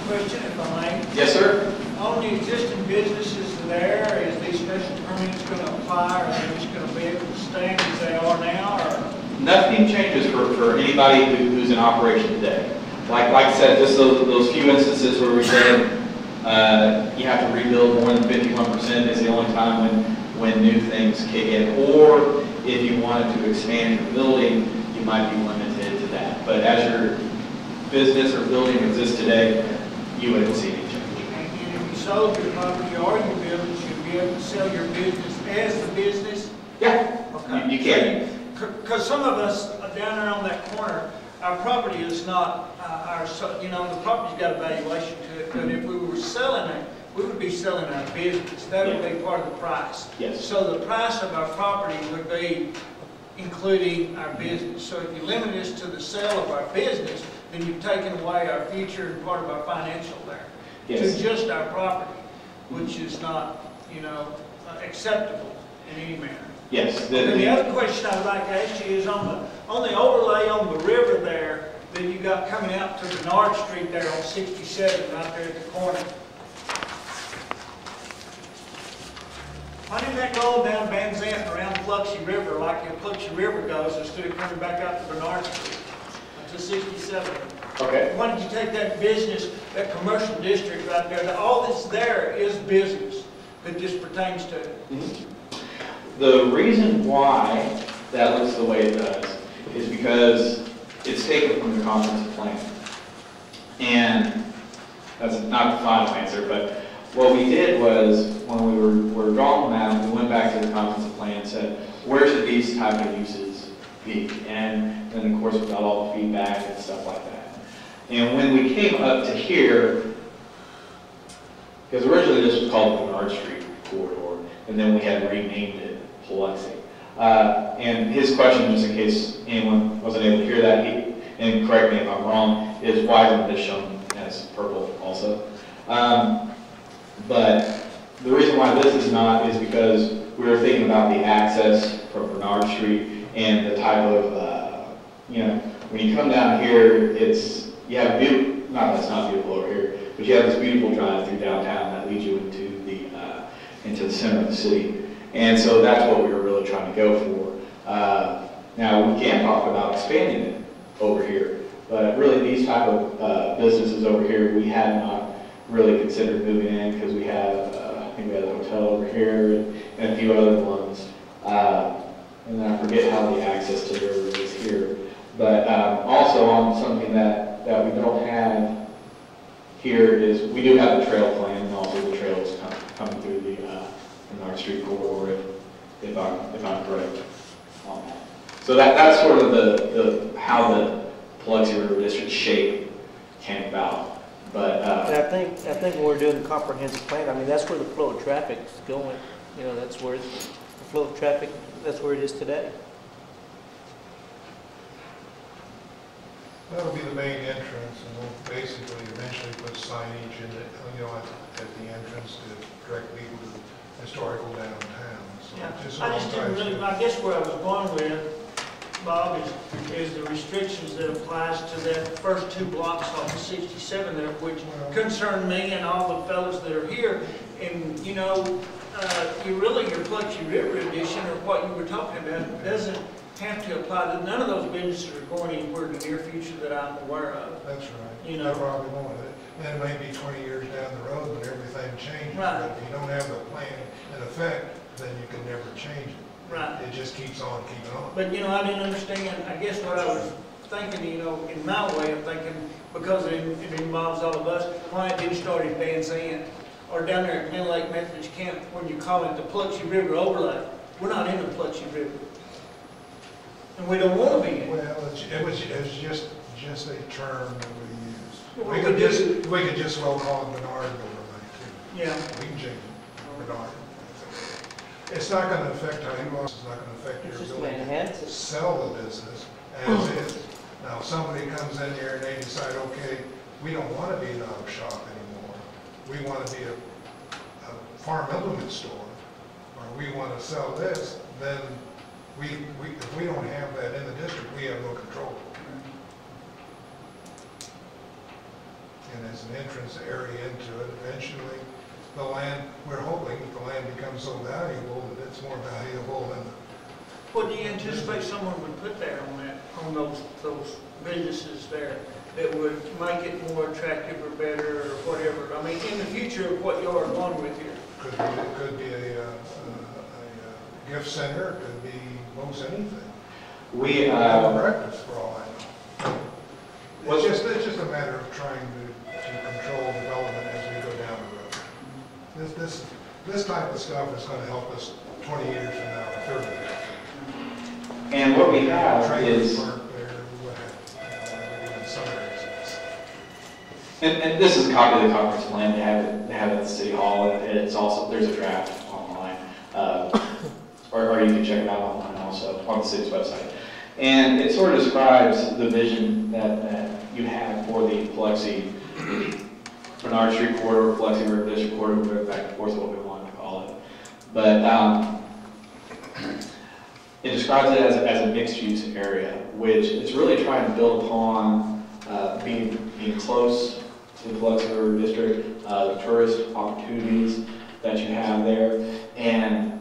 question, if I may. Yes, sir. On the existing businesses there, is these special permits going to apply, or are they just going to be able to stand as they are now, or? Nothing changes for anybody who's in operation today. Like I said, just those few instances where we said you have to rebuild more than 51% is the only time when new things kick in. Or if you wanted to expand your building, you might be limited to that. But as your business or building exists today, you wouldn't see any change. And if you sold your property or your building, should you be able to sell your business as the business? Yeah, Okay. you can. Because some of us down there on that corner, our property is not the property's got a valuation to it, but if we were selling it, we would be selling our business. That would be part of the price. Yes. So the price of our property would be including our business. So if you limit us to the sale of our business, then you've taken away our future and part of our financial there. Yes. To just our property, which is not, acceptable in any manner. Yes. The other question I'd like to ask you is on the overlay on the river there that you got coming out to Bernard Street there on 67, right there at the corner. Why didn't that go all down Van Zandt and around the Paluxy River like the Paluxy River goes instead of coming back out to Bernard Street to 67? Okay. Why did you take that business, that commercial district right there? All that's there is business that just pertains to it. Mm-hmm. The reason why that looks the way it does is because it's taken from the comprehensive plan. And that's not the final answer, but what we did was when we were drawing the map, we went back to the comprehensive plan and said, where should these type of uses be? And then of course we got all the feedback and stuff like that. And when we came up to here, because originally this was called the Bernard Street corridor, and then we had renamed it Paluxy. And his question, just in case anyone wasn't able to hear that, and correct me if I'm wrong, is why isn't this shown as purple also? But the reason why this is not is because we were thinking about the access from Bernard Street and the type of, when you come down here, you have beautiful, that's not beautiful over here, but you have this beautiful drive through downtown that leads you into the center of the city. And so that's what we were really trying to go for. Now we can talk about expanding it over here, but really these type of businesses over here, we had not really considered moving in because we have, I think we have a hotel over here and a few other ones. And then I forget how the access to the river is here. But also on something that we don't have here is we do have the trail plan, and also the trails coming through the Bernard Street corridor, if I'm correct on that. So that's sort of the how the Paluxy River District shape came about. But and I think when we're doing the comprehensive plan, I mean that's where the flow of traffic is going. That's where the flow of traffic. That's where it is today. That'll be the main entrance, and we'll basically eventually put signage in it, at the entrance to direct people to the historical downtown. So Yeah, just I just didn't really, I guess where I was going with, Bob, is the restrictions that applies to that first two blocks off of 67 there, which concern me and all the fellows that are here. And, your Paluxy River edition, or what you were talking about, doesn't have to apply. None of those businesses are going anywhere in the near future that I'm aware of. That's right. They probably won't. And it may be 20 years down the road when everything changes. Right. But if you don't have the plan in effect, then you can never change it. Right. It just keeps on keeping on. But, I didn't understand, I guess what I was thinking, in my way of thinking, because it involves all of us, why it didn't start in Van Zandt or down there at Glen Lake Methodist Camp when you call it the Paluxy River overlay. We're not in the Paluxy River. And we don't want to be in it. Well, it was just a term that we used. Well, we could just well call it Bernard overlay too. Yeah. We can change it, Bernard. It's not going to affect how you lost. It's not going to affect your ability to sell the business as is. Now, somebody comes in here and they decide, okay, we don't want to be an auto shop anymore. We want to be a farm implement store, or we want to sell this. Then if we don't have that in the district, we have no control. and as an entrance area into it. Eventually, the land, we're hoping that the land becomes so valuable that it's more valuable than. What do you anticipate someone would put there on those businesses there that would make it more attractive or better or whatever? I mean, in the future of what you are going with here. Could be a gift center, it could be most anything. We, breakfast for all I know. It's just a matter of trying to control development as we go down the road. This type of stuff is going to help us 20 years from now, or 30 years. and what we have is, and this is a copy of the conference plan. They have it at the City Hall, and it's also, there's a draft online, or you can check it out online also on the city's website. And it sort of describes the vision that you have for the Paluxy Bernard Street corridor, Paluxy River District corridor, we're back and forth what we want to call it. But it describes it as a mixed-use area, which it's really trying to build upon being close to the Paluxy River District, the tourist opportunities that you have there, and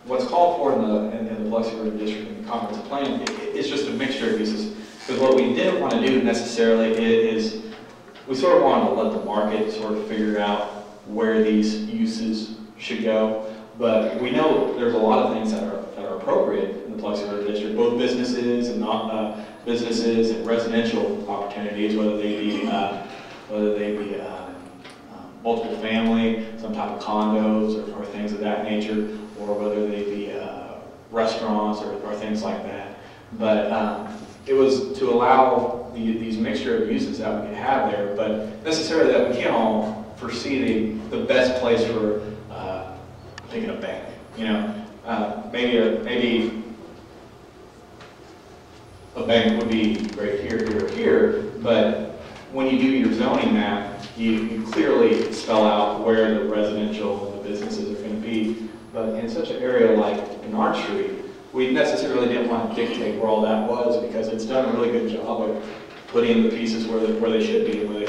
what's called for in the Paluxy River District in the comprehensive plan is just a mixture of uses. Because what we didn't want to do necessarily is we sort of wanted to let the market sort of figure out where these uses should go. But we know there's a lot of things that are appropriate in the Paluxy River District, both businesses and not businesses and residential opportunities, whether they be multiple family, some type of condos or things of that nature, or whether they be restaurants or things like that. But it was to allow these mixture of uses that we could have there, but necessarily that we can't all foresee the best place for thinking a bank. You know, maybe a bank would be right here, but when you do your zoning map, you clearly spell out where the residential and the businesses are going to be. But in such an area like Bernard Street, we necessarily didn't want to dictate where all that was, because it's done a really good job of putting the pieces where they should be and where they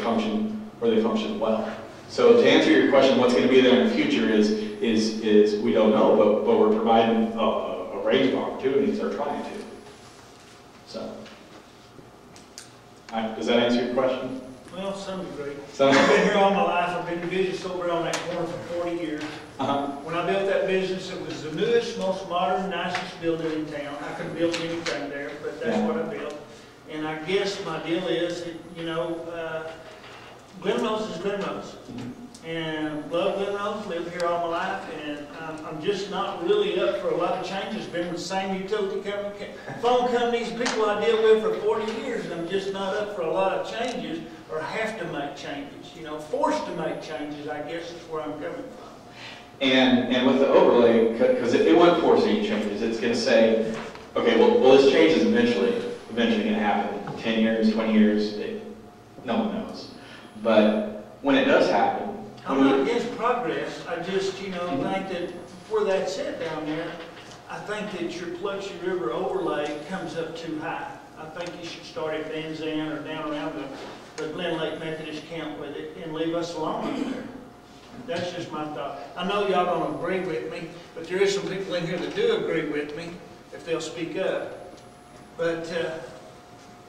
function well. So to answer your question, what's going to be there in the future is we don't know, but we're providing a range of opportunities, or trying to. So, does that answer your question? Well, some degree. So, I've been here all my life. I've been in business over on that corner for 40 years. When I built that business, it was the newest, most modern, nicest building in town. I couldn't build anything there, but that's what I built. And I guess my deal is, Glen Rose is Glen Rose. And love Glen Rose, lived here all my life, and I'm just not really up for a lot of changes. Been with the same utility company, phone companies, people I deal with for 40 years, and I'm just not up for a lot of changes, or have to make changes. Forced to make changes, I guess is where I'm coming from. And with the overlay, because it wouldn't force any changes, it's going to say, okay, well this change is eventually going to happen. 10 years, 20 years, no one knows. But when it does happen, I'm not against progress. I just, think that where that's at down there, I think that your Paluxy River overlay comes up too high. I think you should start at Van Zandt or down around the Glen Lake Methodist Camp with it and leave us alone up there. That's just my thought. I know y'all don't agree with me, but there is some people in here that do agree with me, if they'll speak up. But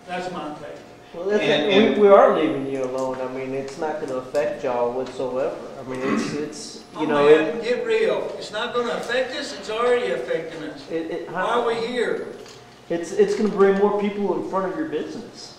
that's my take. Well, we are leaving you alone. I mean, it's not going to affect y'all whatsoever. I mean, it's man, get real. It's not going to affect us. It's already affecting us. Why are we here? It's going to bring more people in front of your business.